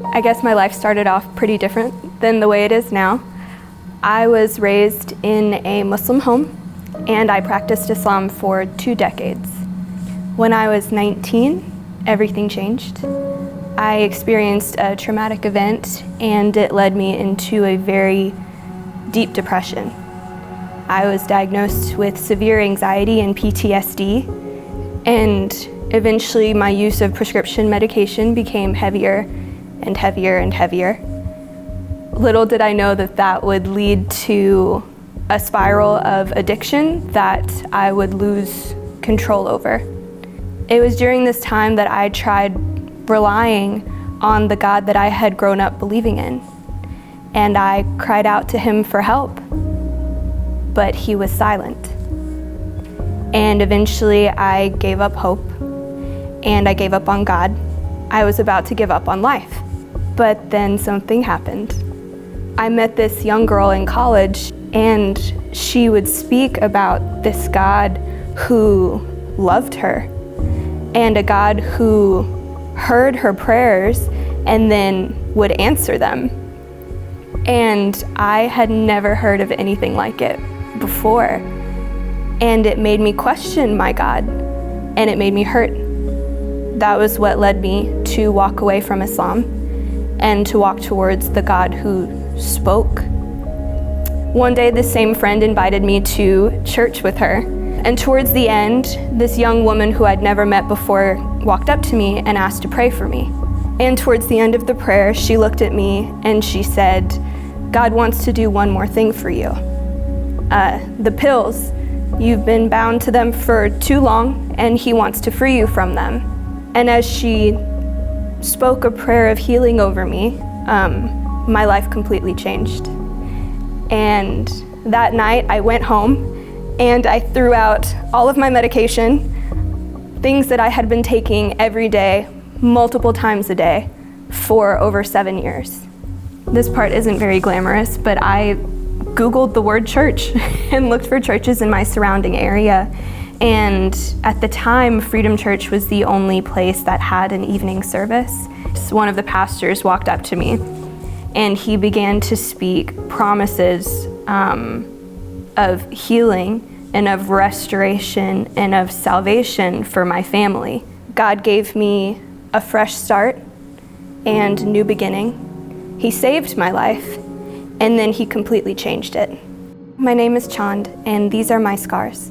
I guess my life started off pretty different than the way it is now. I was raised in a Muslim home, and I practiced Islam for 2 decades. When I was 19, everything changed. I experienced a traumatic event, and it led me into a very deep depression. I was diagnosed with severe anxiety and PTSD, and eventually my use of prescription medication became heavier and heavier and heavier. Little did I know that that would lead to a spiral of addiction that I would lose control over. It was during this time that I tried relying on the God that I had grown up believing in, and I cried out to him for help, but he was silent. And eventually I gave up hope, and I gave up on God. I was about to give up on life, but then something happened. I met this young girl in college, and she would speak about this God who loved her, and a God who heard her prayers and then would answer them. And I had never heard of anything like it before. And it made me question my God, and it made me hurt. That was what led me to walk away from Islam and to walk towards the God who spoke. One day, this same friend invited me to church with her. And towards the end, this young woman who I'd never met before walked up to me and asked to pray for me. And towards the end of the prayer, she looked at me and she said, "God wants to do one more thing for you. The pills, you've been bound to them for too long, and he wants to free you from them." And as she spoke a prayer of healing over me, my life completely changed. And that night I went home and I threw out all of my medication, things that I had been taking every day, multiple times a day, for over 7 years. This part isn't very glamorous, but I Googled the word church and looked for churches in my surrounding area. And at the time, Freedom Church was the only place that had an evening service. So one of the pastors walked up to me and he began to speak promises of healing and of restoration and of salvation for my family. God gave me a fresh start and a new beginning. He saved my life, and then he completely changed it. My name is Chand, and these are my scars.